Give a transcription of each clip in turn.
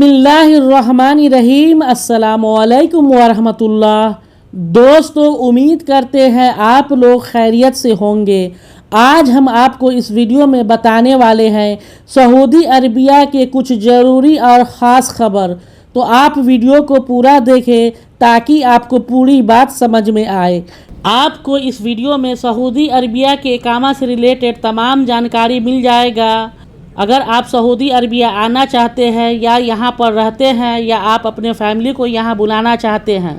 बिस्मिल्लाहिर्रहमानिर्रहीम। अस्सलामुअलैकुम वरहमतुल्लाह। दोस्तों, उम्मीद करते हैं आप लोग खैरियत से होंगे। आज हम आपको इस वीडियो में बताने वाले हैं सऊदी अरबिया के कुछ ज़रूरी और ख़ास खबर। तो आप वीडियो को पूरा देखें ताकि आपको पूरी बात समझ में आए। आपको इस वीडियो में सऊदी अरबिया के इकामा से रिलेटेड तमाम जानकारी मिल जाएगा। अगर आप सऊदी अरबिया आना चाहते हैं या यहाँ पर रहते हैं या आप अपने फैमिली को यहाँ बुलाना चाहते हैं,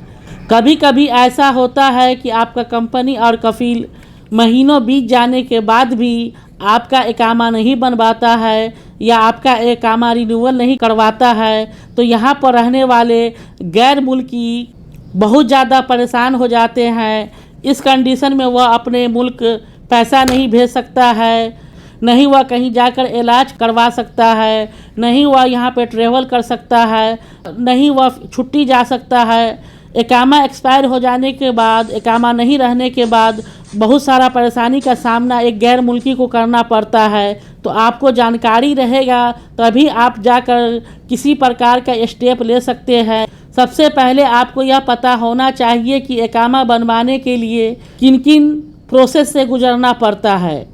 कभी कभी ऐसा होता है कि आपका कंपनी और कफील महीनों बीत जाने के बाद भी आपका इकामा नहीं बनवाता है या आपका इकामा रिन्यूअल नहीं करवाता है, तो यहाँ पर रहने वाले गैर मुल्की बहुत ज़्यादा परेशान हो जाते हैं। इस कंडीशन में वह अपने मुल्क पैसा नहीं भेज सकता है, नहीं वह कहीं जाकर इलाज करवा सकता है, नहीं वह यहाँ पे ट्रेवल कर सकता है, नहीं वह छुट्टी जा सकता है। इकामा एक्सपायर हो जाने के बाद, इकामा नहीं रहने के बाद बहुत सारा परेशानी का सामना एक गैर मुल्की को करना पड़ता है। तो आपको जानकारी रहेगा तभी आप जाकर किसी प्रकार का स्टेप ले सकते हैं। सबसे पहले आपको यह पता होना चाहिए कि इकामा बनवाने के लिए किन किन प्रोसेस से गुजरना पड़ता है।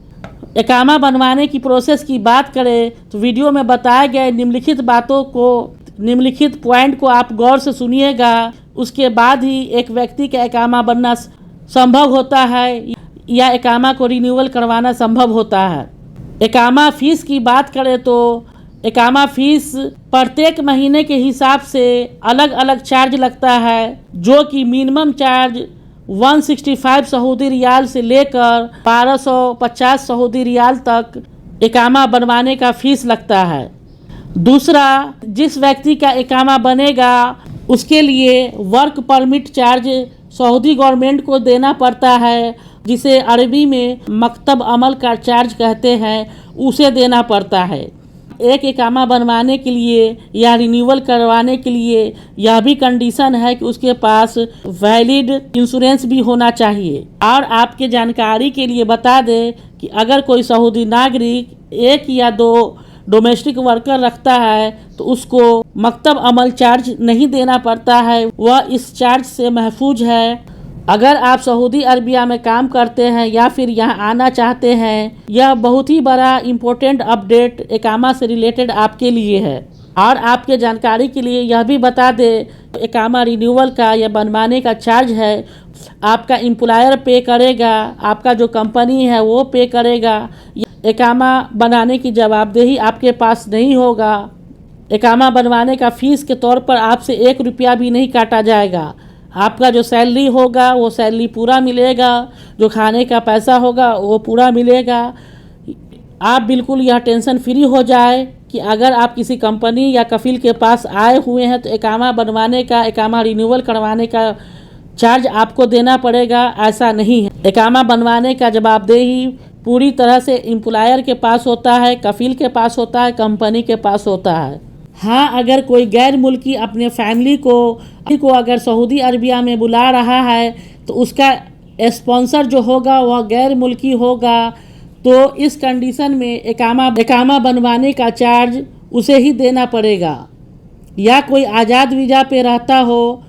इकामा बनवाने की प्रोसेस की बात करें तो वीडियो में बताए गए निम्नलिखित पॉइंट को आप गौर से सुनिएगा। उसके बाद ही एक व्यक्ति का इकामा बनना संभव होता है या इकामा को रिन्यूअल करवाना संभव होता है। इकामा फ़ीस की बात करें तो इकामा फ़ीस प्रत्येक महीने के हिसाब से अलग अलग चार्ज लगता है, जो कि मिनिमम चार्ज 165 सऊदी रियाल से लेकर 1250 सऊदी रियाल तक इकामा बनवाने का फ़ीस लगता है। दूसरा, जिस व्यक्ति का इकामा बनेगा उसके लिए work permit charge Saudi government को देना पड़ता है, जिसे अरबी में मकतब अमल का चार्ज कहते हैं, उसे देना पड़ता है। एक इकामा बनवाने के लिए या रिन्यूअल करवाने के लिए यह भी कंडीशन है कि उसके पास वैलिड इंश्योरेंस भी होना चाहिए। और आपके जानकारी के लिए बता दें कि अगर कोई सऊदी नागरिक एक या दो डोमेस्टिक वर्कर रखता है तो उसको मकतब अमल चार्ज नहीं देना पड़ता है, वह इस चार्ज से महफूज है। अगर आप सऊदी अरबिया में काम करते हैं या फिर यहाँ आना चाहते हैं, यह बहुत ही बड़ा इम्पोर्टेंट अपडेट इकामा से रिलेटेड आपके लिए है। और आपके जानकारी के लिए यह भी बता दें, इकामा रिन्यूअल का या बनवाने का चार्ज है आपका एम्प्लॉयर पे करेगा, आपका जो कंपनी है वो पे करेगा। इकामा बनाने की जवाबदेही आपके पास नहीं होगा। इकामा बनवाने का फ़ीस के तौर पर आपसे 1 रुपया भी नहीं काटा जाएगा। आपका जो सैलरी होगा वो सैलरी पूरा मिलेगा, जो खाने का पैसा होगा वो पूरा मिलेगा। आप बिल्कुल यह टेंशन फ्री हो जाए कि अगर आप किसी कंपनी या कफील के पास आए हुए हैं तो इकामा बनवाने का, इकामा रिन्यूअल करवाने का चार्ज आपको देना पड़ेगा, ऐसा नहीं है। इकामा बनवाने का जवाबदेही पूरी तरह से एम्प्लॉयर के पास होता है, कफील के पास होता है, कंपनी के पास होता है। हाँ, अगर कोई गैर मुल्की अपने फैमिली को अगर सऊदी अरबिया में बुला रहा है तो उसका स्पॉन्सर जो होगा वह गैर मुल्की होगा, तो इस कंडीशन में इकामा बनवाने का चार्ज उसे ही देना पड़ेगा। या कोई आज़ाद वीज़ा पे रहता हो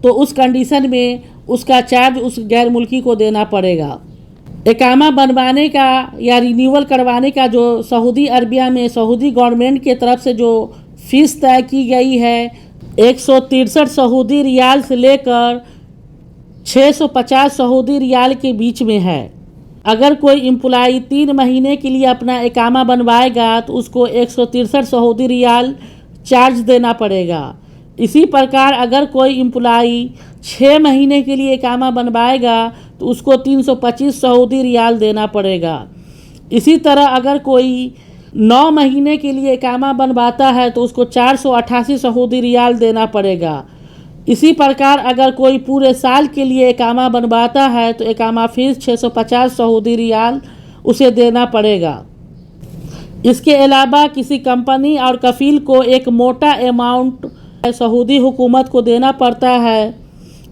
तो उस कंडीशन में उसका चार्ज उस गैर मुल्की को देना पड़ेगा। इकामा बनवाने का या रिन्यूअल करवाने का जो सऊदी अरबिया में सऊदी गवर्नमेंट की तरफ से जो फ़ीस तय की गई है 163 सऊदी रियाल से लेकर 650 सऊदी रियाल के बीच में है। अगर कोई एम्प्लॉई 3 महीने के लिए अपना इकामा बनवाएगा तो उसको 163 सऊदी रियाल चार्ज देना पड़ेगा। इसी प्रकार अगर कोई एम्प्लॉई 6 महीने के लिए इकामा बनवाएगा तो उसको 325 सऊदी रियाल देना पड़ेगा। इसी तरह अगर कोई 9 महीने के लिए इकामा बनवाता है तो उसको 488 सऊदी रियाल देना पड़ेगा। इसी प्रकार अगर कोई पूरे साल के लिए इकामा बनवाता है तो इकामा फ़ीस 650 सऊदी रियाल उसे देना पड़ेगा। इसके अलावा किसी कंपनी और कफील को एक मोटा अमाउंट सऊदी हुकूमत को देना पड़ता है,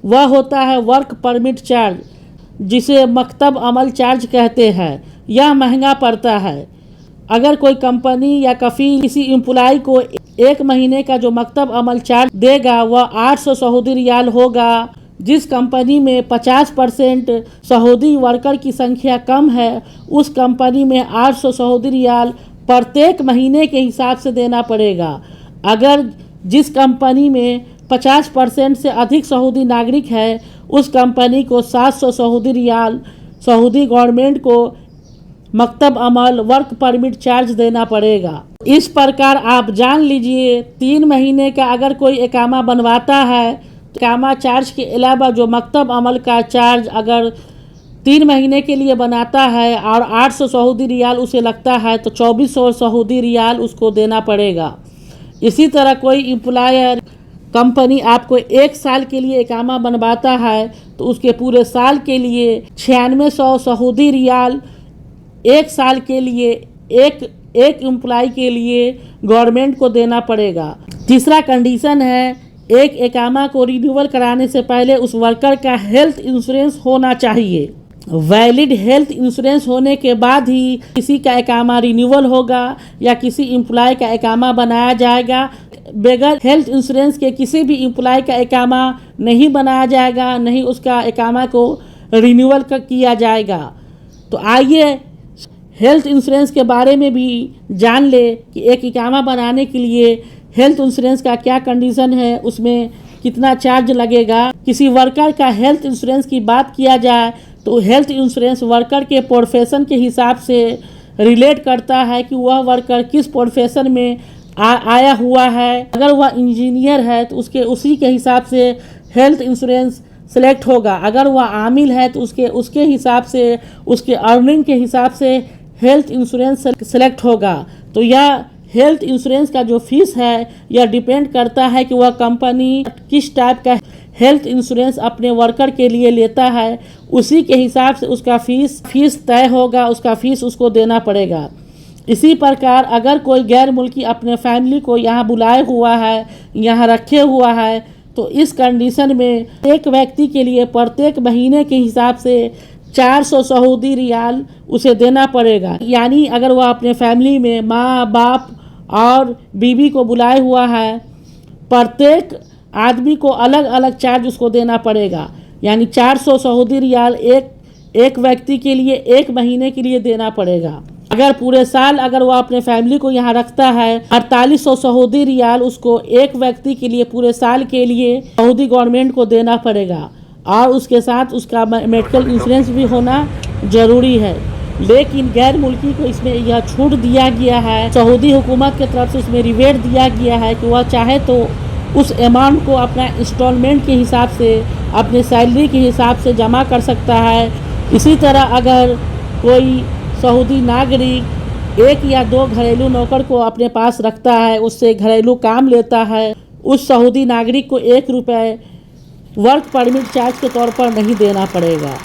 वह होता है वर्क परमिट चार्ज, जिसे मकतब अमल चार्ज कहते हैं। यह महंगा पड़ता है। अगर कोई कंपनी या कफील किसी एम्प्लॉय को 1 महीने का जो मकतब अमल चार्ज देगा वह 800 सऊदी रियाल होगा। जिस कंपनी में 50% सऊदी वर्कर की संख्या कम है उस कंपनी में 800 सऊदी रियाल प्रत्येक महीने के हिसाब से देना पड़ेगा। अगर जिस कंपनी में 50% से अधिक सऊदी नागरिक है उस कंपनी को 700 सऊदी रियाल सऊदी गवर्नमेंट को मकतब अमल वर्क परमिट चार्ज देना पड़ेगा। इस प्रकार आप जान लीजिए 3 महीने का अगर कोई इकामा बनवाता है तो इकामा चार्ज के अलावा जो मकतब अमल का चार्ज अगर 3 महीने के लिए बनाता है और 800 सऊदी रियाल उसे लगता है तो 2400 सऊदी रियाल उसको देना पड़ेगा। इसी तरह कोई एम्प्लॉयर कंपनी आपको 1 साल के लिए इकामा बनवाता है तो उसके पूरे साल के लिए 9600 सऊदी रियाल 1 साल के लिए एक एम्प्लॉय के लिए गवर्नमेंट को देना पड़ेगा। तीसरा कंडीशन है एक इकामा को रिन्यूअल कराने से पहले उस वर्कर का हेल्थ इंश्योरेंस होना चाहिए। वैलिड हेल्थ इंश्योरेंस होने के बाद ही किसी का इकामा रिन्यूअल होगा या किसी एम्प्लॉय का इकामा बनाया जाएगा। बगैर हेल्थ इंश्योरेंस के किसी भी एम्प्लॉय का इकामा नहीं बनाया जाएगा, नहीं उसका इकामा को रिन्यूअल किया जाएगा। तो आइए हेल्थ इंश्योरेंस के बारे में भी जान ले कि एक इकामा बनाने के लिए हेल्थ इंश्योरेंस का क्या कंडीशन है, उसमें कितना चार्ज लगेगा। किसी वर्कर का हेल्थ इंश्योरेंस की बात किया जाए तो हेल्थ इंश्योरेंस वर्कर के प्रोफेशन के हिसाब से रिलेट करता है कि वह वर्कर किस प्रोफेशन में आया हुआ है। अगर वह इंजीनियर है तो उसी के हिसाब से हेल्थ इंश्योरेंस सेलेक्ट होगा। अगर वह आमिल है तो उसके हिसाब से उसके अर्निंग के हिसाब से हेल्थ इंश्योरेंस सेलेक्ट होगा। तो यह हेल्थ इंश्योरेंस का जो फीस है यह डिपेंड करता है कि वह कंपनी किस टाइप का हेल्थ इंश्योरेंस अपने वर्कर के लिए लेता है, उसी के हिसाब से उसका फीस तय होगा, उसका फीस उसको देना पड़ेगा। इसी प्रकार अगर कोई गैर मुल्की अपने फैमिली को यहाँ बुलाए हुआ है, यहाँ रखे हुआ है, तो इस कंडीशन में एक व्यक्ति के लिए प्रत्येक महीने के हिसाब से 400 सऊदी रियाल उसे देना पड़ेगा। यानी अगर वह अपने फैमिली में माँ बाप और बीवी को बुलाए हुआ है, प्रत्येक आदमी को अलग अलग चार्ज उसको देना पड़ेगा। यानी 400 सऊदी रियाल एक व्यक्ति के लिए 1 महीने के लिए देना पड़ेगा। अगर पूरे साल अगर वो अपने फैमिली को यहाँ रखता है 4800 सऊदी रियाल उसको एक व्यक्ति के लिए पूरे साल के लिए सऊदी गवर्नमेंट को देना पड़ेगा। और उसके साथ उसका मेडिकल इंश्योरेंस भी होना ज़रूरी है। लेकिन गैर मुल्की को इसमें यह छूट दिया गया है, सऊदी हुकूमत की तरफ से उसमें रिबेट दिया गया है कि वह चाहे तो उस अमाउंट को अपना इंस्टॉलमेंट के हिसाब से अपने सैलरी के हिसाब से जमा कर सकता है। इसी तरह अगर कोई सऊदी नागरिक 1 या 2 घरेलू नौकर को अपने पास रखता है, उससे घरेलू काम लेता है, उस सऊदी नागरिक को 1 रुपये वर्क परमिट चार्ज के तौर पर नहीं देना पड़ेगा।